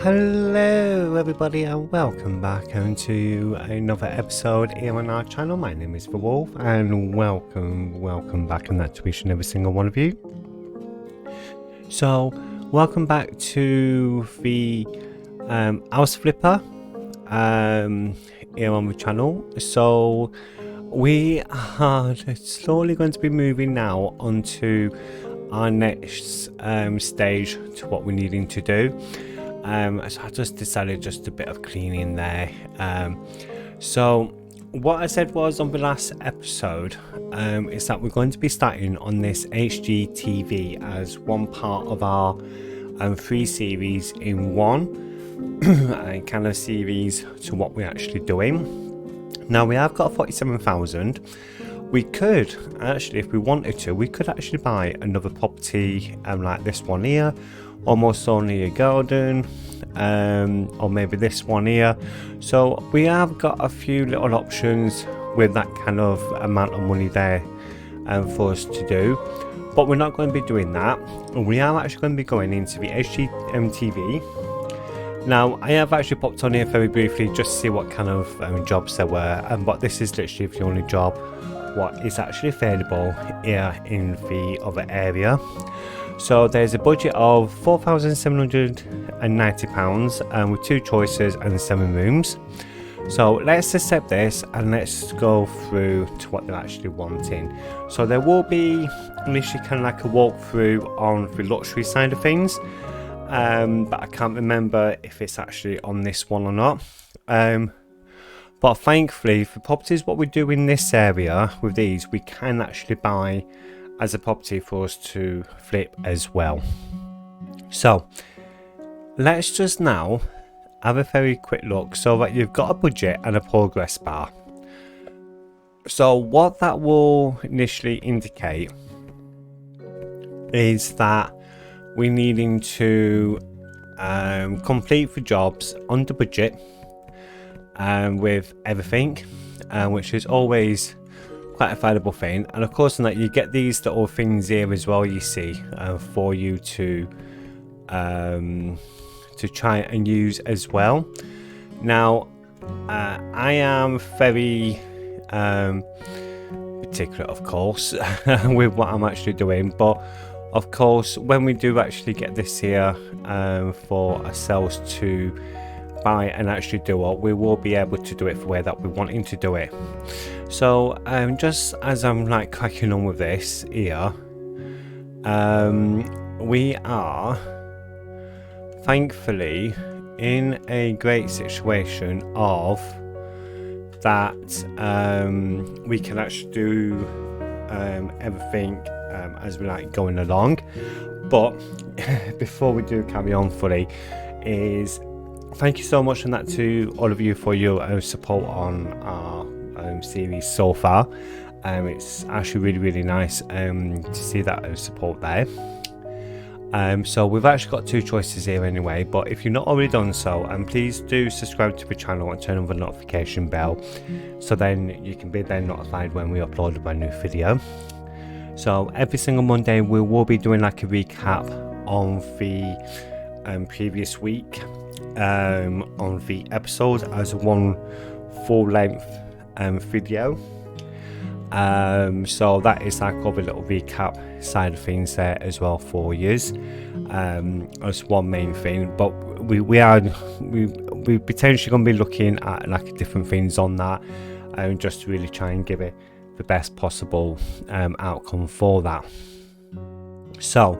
Hello everybody and welcome back to another episode here on our channel. My name is The Wolf and welcome back, and that's to each and every single one of you. So welcome back to the house flipper here on the channel. So we are slowly going to be moving now onto our next stage to what we're needing to do. So I just decided just a bit of cleaning there. So what I said was on the last episode is that we're going to be starting on this HGTV as one part of our 3 series in one kind of series to what we're actually doing. Now we have got 47,000. We could actually, if we wanted to, we could actually buy another property like this one here, almost only a garden, or maybe this one here. So we have got a few little options with that kind of amount of money there for us to do, but we're not going to be doing that. We are actually going to be going into the HGTV. Now I have actually popped on here very briefly just to see what kind of jobs there were, but this is literally the only job what is actually available here in the other area. So there's a budget of £4,790 with 2 choices and 7 rooms. So let's accept this and let's go through to what they're actually wanting. So there will be initially kind of like a walkthrough on the luxury side of things, but I can't remember if it's actually on this one or not. But thankfully for properties what we do in this area with these, we can actually buy as a property for us to flip as well. So let's just now have a very quick look so that you've got a budget and a progress bar. So what that will initially indicate is that we're needing to complete the jobs under budget with everything, which is always quite a valuable thing. And of course in that you get these little things here as well, you see, for you to try and use as well. Now I am very particular of course with what I'm actually doing, but of course when we do actually get this here for ourselves to buy and actually do it, we will be able to do it the way that we're wanting to do it. So just as I'm like cracking on with this here, we are thankfully in a great situation of that we can actually do everything as we like going along. But before we do carry on fully, is thank you so much and that to all of you for your support on our series so far. It's actually really nice to see that support there. So we've actually got 2 choices here anyway, but if you've not already done so, please do subscribe to the channel and turn on the notification bell so then you can be then notified when we upload a brand new video. So every single Monday we will be doing like a recap on the previous week on the episode as one full length video. So that is like a little recap side of things there as well for you as one main thing. But we potentially going to be looking at like different things on that, just to really try and give it the best possible outcome for that. So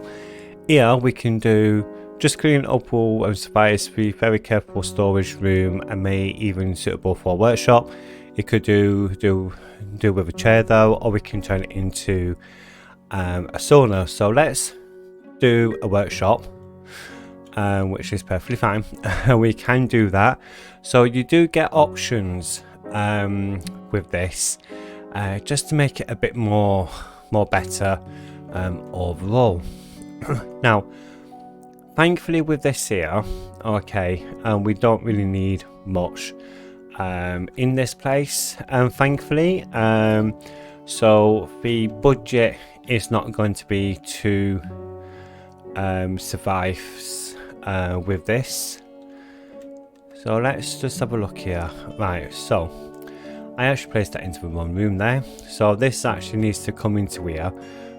here we can do just clean up all space, be very careful storage room, and may even suitable for a workshop. You could do with a chair though, or we can turn it into a sauna. So let's do a workshop, which is perfectly fine. We can do that. So you do get options with this, just to make it a bit more better overall. Now thankfully with this here, okay, we don't really need much in this place, thankfully. So the budget is not going to be to survive with this. So let's just have a look here. Right, so I actually placed that into the wrong room there. So this actually needs to come into here.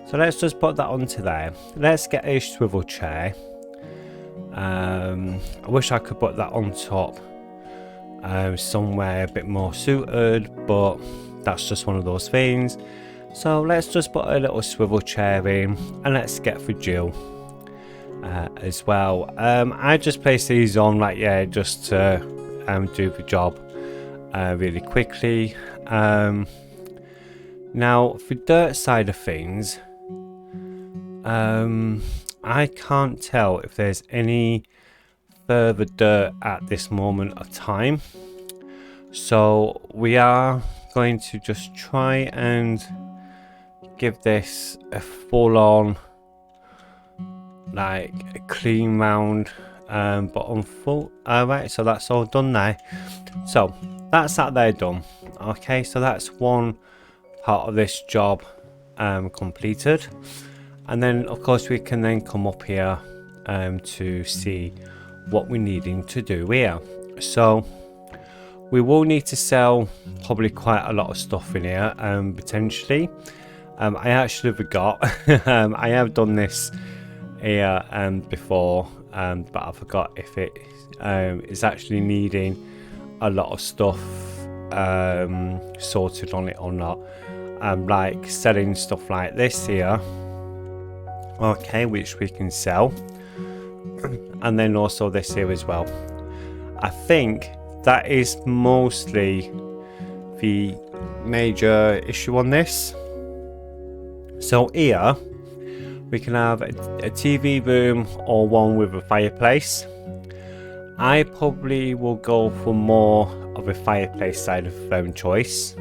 So let's just put that onto there. Let's get a swivel chair. I wish I could put that on top somewhere a bit more suited, but that's just one of those things. So let's just put a little swivel chair in, and let's get for Jill as well. I just place these on right here just to do the job really quickly. Now for dirt side of things, I can't tell if there's any further dirt at this moment of time, so we are going to just try and give this a full-on, like a clean round bottom full. Alright, so that's all done there. So that's that there done. Okay, so that's one part of this job completed, and then of course we can then come up here to see what we're needing to do here. So we will need to sell probably quite a lot of stuff in here potentially. I actually forgot. I have done this here before, but I forgot if it is actually needing a lot of stuff sorted on it or not. Like selling stuff like this here, okay, which we can sell, and then also this here as well. I think that is mostly the major issue on this. So here we can have a TV room or one with a fireplace. I probably will go for more of a fireplace side of choice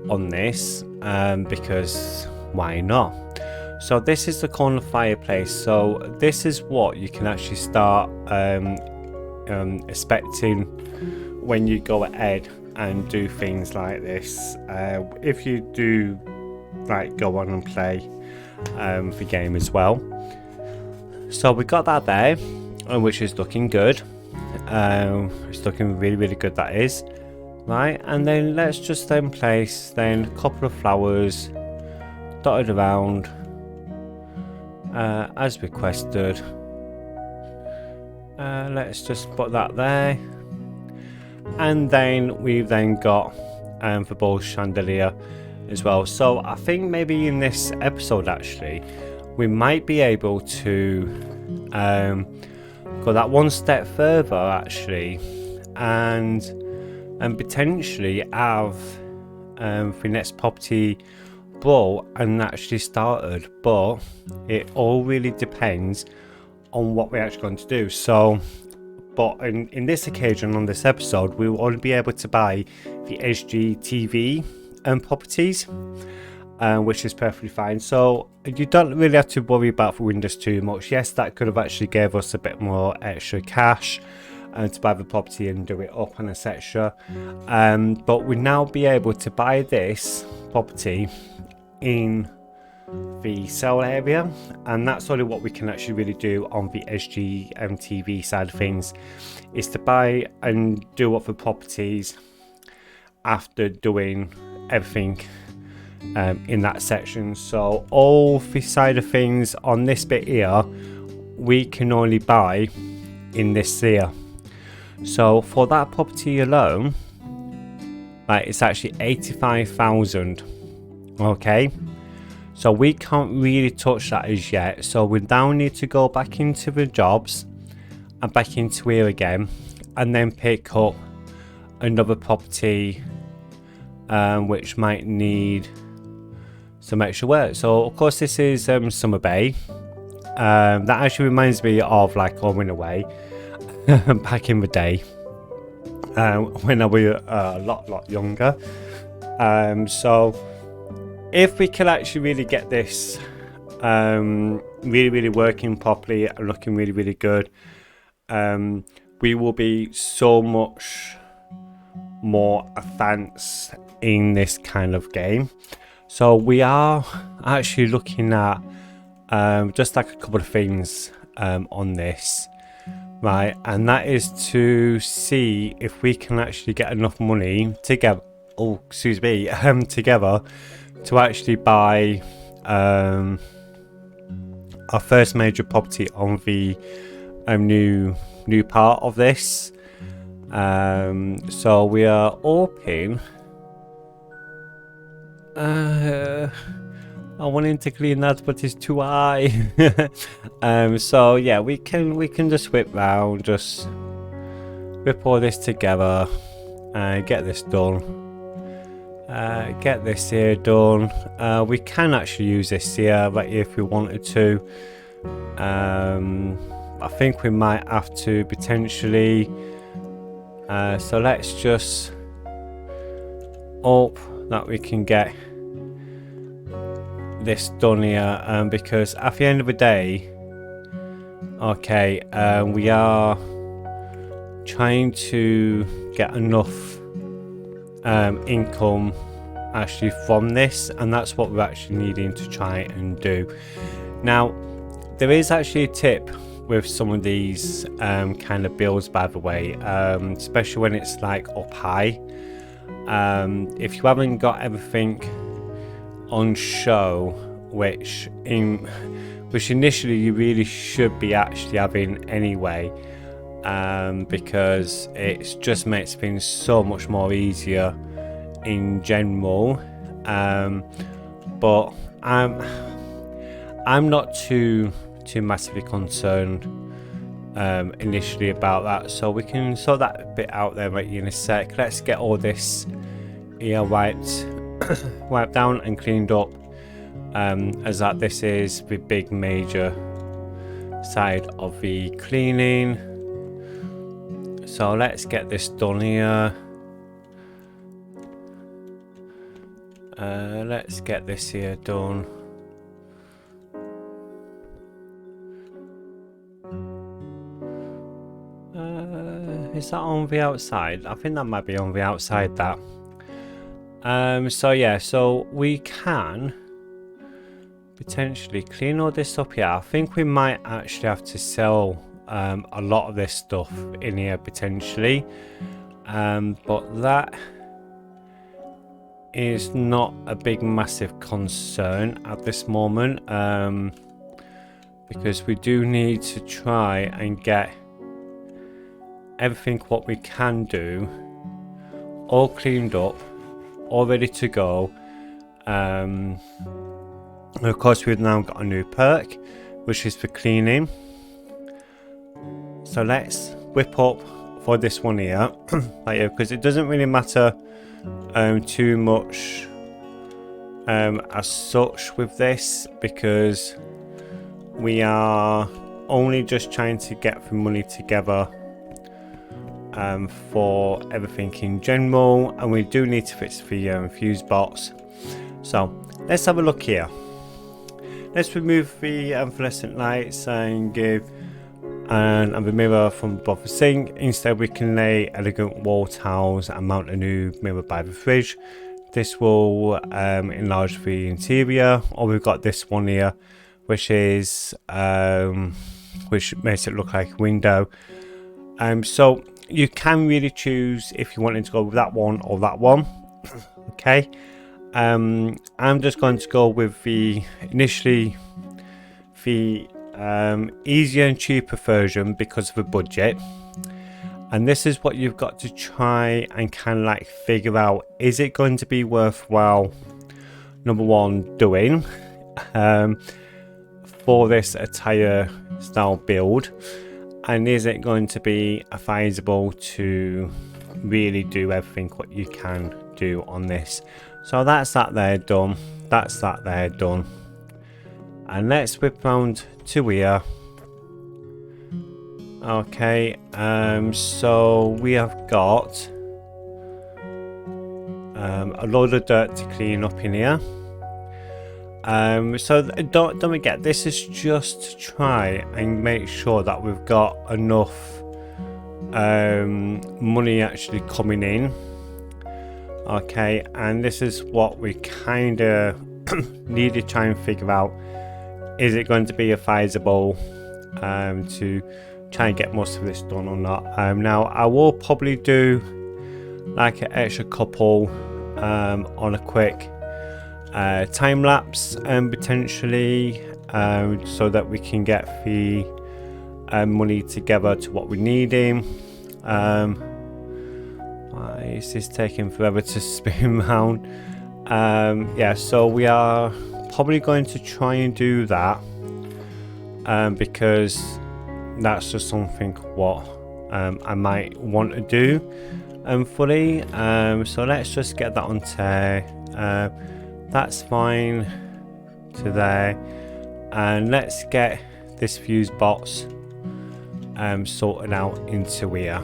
on this, because why not? So this is the corner fireplace. So this is what you can actually start expecting when you go ahead and do things like this. If you do like go on and play the game as well. So we got that there, which is looking good. It's looking really good, that is. Right, and then let's just then place then a couple of flowers dotted around as requested. Let's just put that there, and then we've then got the bowl chandelier as well. So I think maybe in this episode actually we might be able to go that one step further actually, and potentially have the next property bought and actually started, but it all really depends on what we're actually going to do. So but in this occasion, on this episode, we will only be able to buy the HGTV properties, which is perfectly fine. So you don't really have to worry about the windows too much. Yes, that could have actually gave us a bit more extra cash to buy the property and do it up and etc. But we now be able to buy this property in the sale area, and that's only what we can actually really do on the HGTV side of things, is to buy and do up the properties after doing everything in that section. So all the side of things on this bit here we can only buy in this here. So for that property alone, like, it's actually 85,000. Okay, so we can't really touch that as yet. So we now need to go back into the jobs and back into here again, and then pick up another property which might need some extra work. So of course this is Summer Bay. That actually reminds me of like Home Away back in the day, when I was a lot younger. So if we can actually really get this really working properly and looking really good, we will be so much more advanced in this kind of game. So we are actually looking at just like a couple of things on this. right, and that is to see if we can actually get enough money together, oh excuse me, together to actually buy our first major property on the new part of this. So we are hoping, I want him to clean that, but it's too high. So yeah, we can just whip round, just whip all this together and get this done. Get this here done. We can actually use this here right here if we wanted to. I think we might have to potentially. So let's just hope that we can get this done here, because at the end of the day, okay, we are trying to get enough income actually from this, and that's what we're actually needing to try and do. Now there is actually a tip with some of these kind of builds, by the way, especially when it's like up high. If you haven't got everything on show, which initially you really should be actually having anyway, because it just makes things so much more easier in general. But I'm not too massively concerned initially about that, so we can sort that bit out there right in a sec. Let's get all this here wiped down and cleaned up, as that this is the big major side of the cleaning. So let's get this done here. Let's get this here done. Is that on the outside? I think that might be on the outside, that. So yeah, so we can potentially clean all this up here. I think we might actually have to sell a lot of this stuff in here potentially, but that is not a big massive concern at this moment, because we do need to try and get everything what we can do all cleaned up, all ready to go. And of course we've now got a new perk, which is for cleaning. So let's whip up for this one here, like, because it doesn't really matter too much as such with this, because we are only just trying to get the money together for everything in general, and we do need to fix the fuse box. So let's have a look here. Let's remove the fluorescent lights and give and the mirror from above the sink. Instead we can lay elegant wall tiles and mount a new mirror by the fridge. This will enlarge the interior. Or we've got this one here, which is which makes it look like a window. So you can really choose if you wanted to go with that one or that one. Okay, I'm just going to go with the initially the easier and cheaper version because of the budget. And this is what you've got to try and kind of like figure out, is it going to be worthwhile, number one, doing for this attire style build, and is it going to be feasible to really do everything what you can do on this. So that's that there done, that's that there done, and let's whip round to here. Okay, so we have got a load of dirt to clean up in here. So don't forget, this is just to try and make sure that we've got enough money actually coming in. Okay, and this is what we kind of need to try and figure out. Is it going to be feasible to try and get most of this done or not. Now I will probably do like an extra couple on a quick time lapse potentially, so that we can get the money together to what we're needing. Why is this taking forever to spin round? Yeah, so we are probably going to try and do that, because that's just something what I might want to do fully. So let's just get that onto that's fine to there, and let's get this fuse box sorted out into here.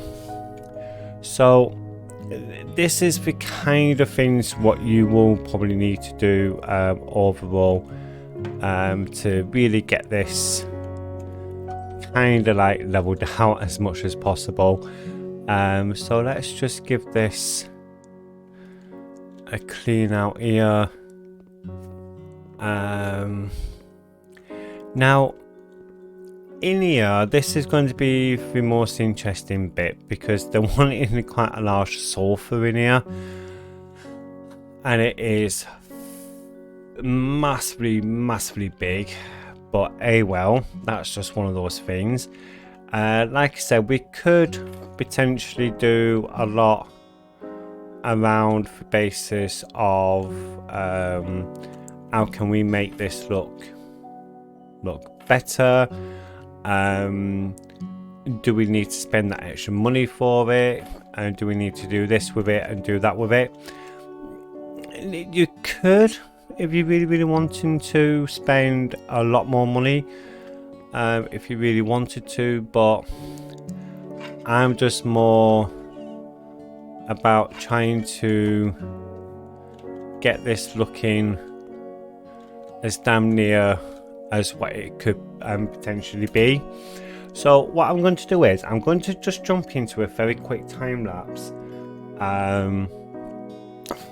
So this is the kind of things what you will probably need to do overall to really get this kind of like leveled out as much as possible. So let's just give this a clean out here. Now in here, this is going to be the most interesting bit, because they're wanting quite a large sulfur in here, and it is massively big, but well, that's just one of those things. Like I said, we could potentially do a lot around the basis of how can we make this look better. Do we need to spend that extra money for it, and do we need to do this with it and do that with it? You could, if you really wanted to, spend a lot more money if you really wanted to, but I'm just more about trying to get this looking as damn near as what it could potentially be. So what I'm going to do is I'm going to just jump into a very quick time lapse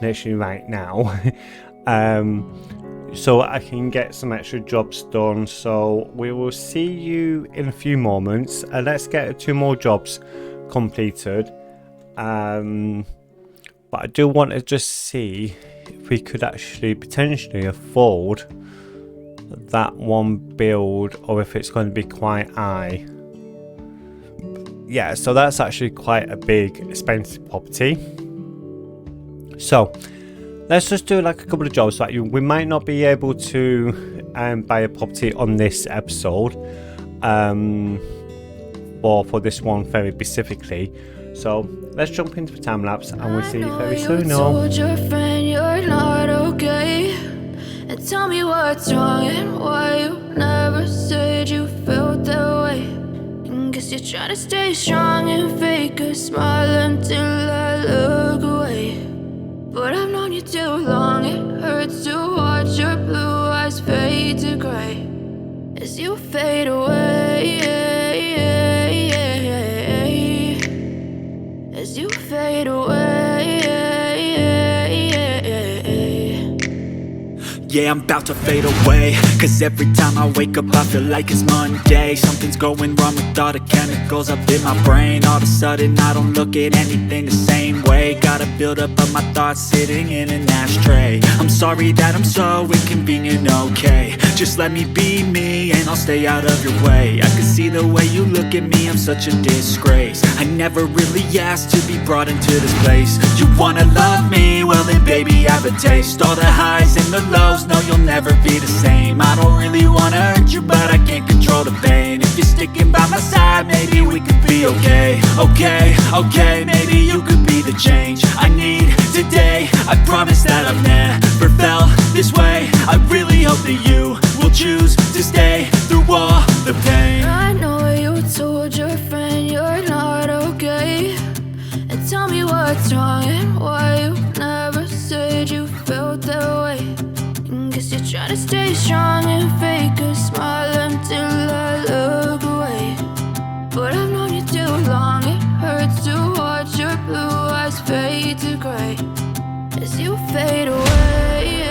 literally right now so I can get some extra jobs done. So we will see you in a few moments. Let's get 2 more jobs completed, but I do want to just see if we could actually potentially afford that one build, or if it's going to be quite high. Yeah, so that's actually quite a big expensive property. So let's just do like a couple of jobs. Like we might not be able to buy a property on this episode for this one very specifically. So let's jump into the time lapse and we'll see you very soon. Told your friend you're not okay, and tell me what's wrong and why you never said you felt that way. And guess you're trying to stay strong and fake a smile until I look away. But I've known you too long, it hurts to watch your blue eyes fade to gray as you fade away, as you fade away. Yeah, I'm about to fade away, cause every time I wake up I feel like it's Monday. Something's going wrong with all the chemicals up in my brain. All of a sudden I don't look at anything the same way. Gotta build up of my thoughts sitting in an ashtray. I'm sorry that I'm so inconvenient, okay. Just let me be me and I'll stay out of your way. I can see the way you look at me, I'm such a disgrace. I never really asked to be brought into this place. You wanna love me? Well then baby I have a taste. All the highs and the lows, no you'll never be the same. I don't really wanna hurt you but I can't control the pain. If you're sticking by my side maybe we could be okay. Okay, maybe you could be the change I need today. I promise that I've never felt this way. I really hope that you will choose to stay through all the pain. I know you told your friend you're not okay, and tell me what's wrong and why you never said you felt that way. And guess you're trying to stay strong and fake a smile until I look away. But I've known you too long, it hurts to watch your blue eyes fade to gray as you fade away,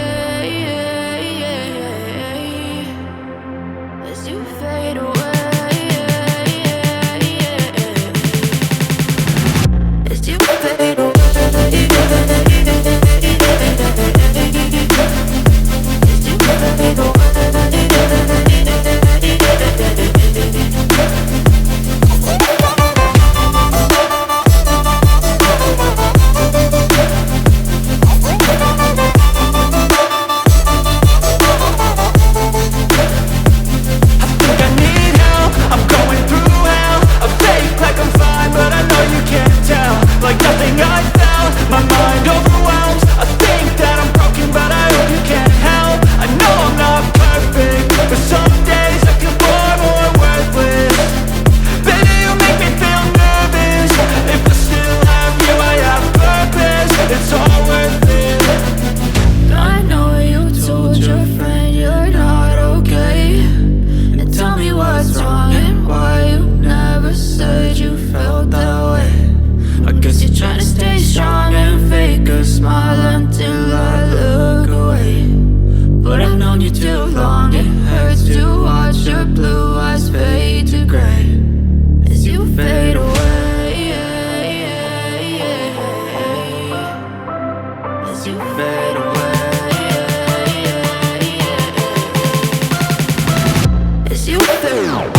as you fade away. as you fade away. As you fade away.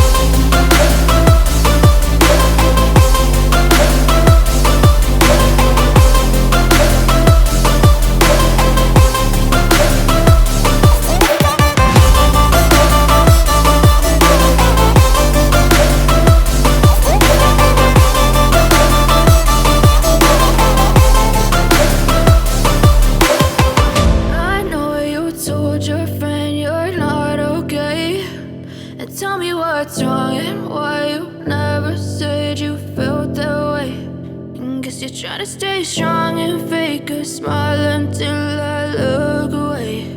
Tell me what's wrong and why you never said you felt that way. And guess you're trying to stay strong and fake a smile until I look away.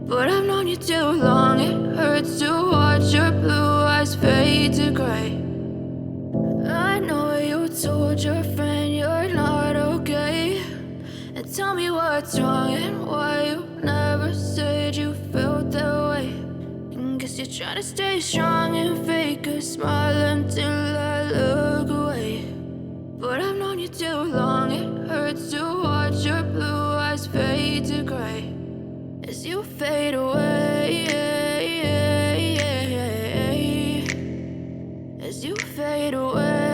But I've known you too long, it hurts to watch your blue eyes fade to gray. I know you told your friend you're not okay. And tell me what's wrong and why you never said you felt that way. Guess you're trying to stay strong and fake a smile until I look away. But I've known you too long, it hurts to watch your blue eyes fade to gray. As you fade away, as you fade away.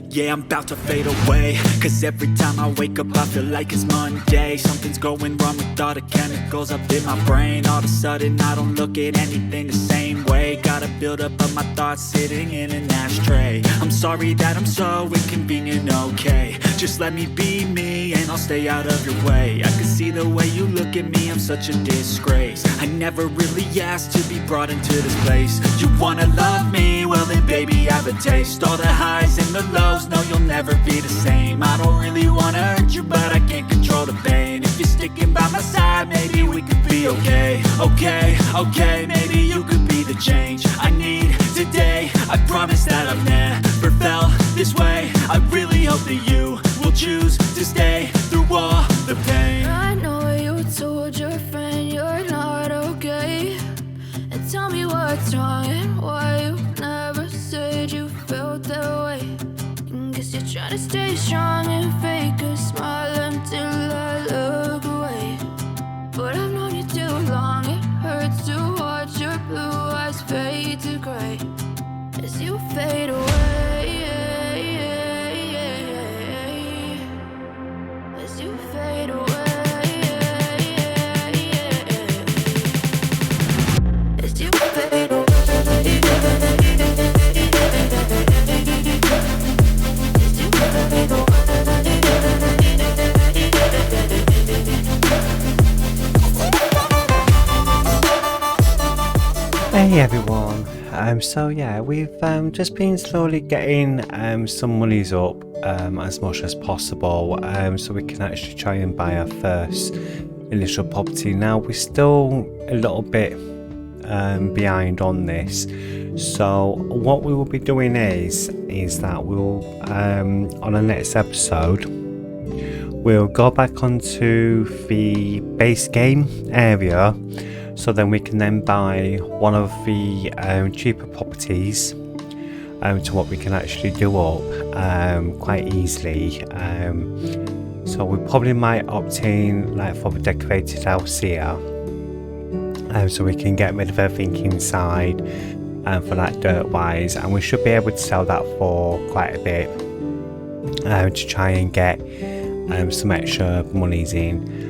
Yeah, I'm about to fade away, cause every time I wake up I feel like it's Monday. Something's going wrong with all the chemicals up in my brain. All of a sudden I don't look at anything the same way. Gotta build up of my thoughts sitting in an ashtray. I'm sorry that I'm so inconvenient, okay. Just let me be me and I'll stay out of your way. I can see the way you look at me, I'm such a disgrace. I never really asked to be brought into this place. You wanna love me? Well then baby have a taste. All the highs and the lows, no you'll never be the same. I don't really wanna hurt you but I can't control the pain. If you're sticking by my side maybe we could be okay. Okay, maybe you could be the change I need today. I promise that I've never felt this way. I really hope that you will choose to stay through all the pain. I know you told your friend you're not okay. And tell me what's wrong and why you never said you felt that way. And guess you're trying to stay strong and fake a smile until I look away. But I've known you too long, it hurts to watch your blue eyes fade to gray. As you fade away, as you fade away, as you fade away. Hey everyone, so yeah, we've just been slowly getting some monies up as much as possible, so we can actually try and buy our first initial property. Now we're still a little bit behind on this, so what we will be doing is that we'll on the next episode we'll go back onto the base game area, so then we can then buy one of the cheaper properties to what we can actually do up quite easily. So we probably might opt in like for the decorated house here, so we can get rid of everything inside for that dirt wise, and we should be able to sell that for quite a bit to try and get some extra monies in.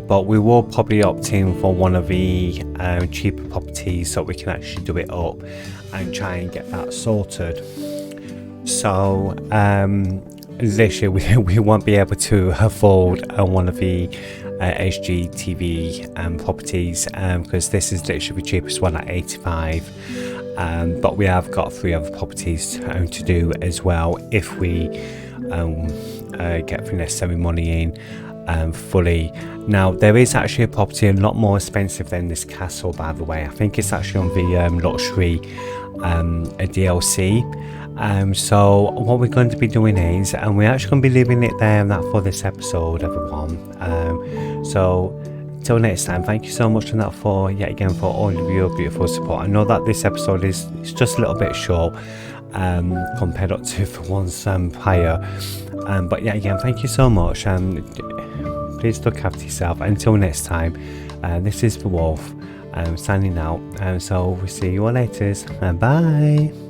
But we will probably opt in for one of the cheaper properties so we can actually do it up and try and get that sorted. So literally we won't be able to afford one of the HGTV properties because this is literally the cheapest one at 85, but we have got 3 other properties to do as well if we get the necessary money in fully. Now there is actually a property a lot more expensive than this castle, by the way. I think it's actually on the luxury a DLC. So what we're going to be doing is, and we're actually going to be leaving it there and that for this episode, everyone. So till next time, thank you so much for yet again for all of your beautiful support. I know that this episode is just a little bit short, compared up to for once prior. But yeah, again, thank you so much. Please look after yourself. Until next time, this is the Wolf signing out. So we'll see you all later. Bye.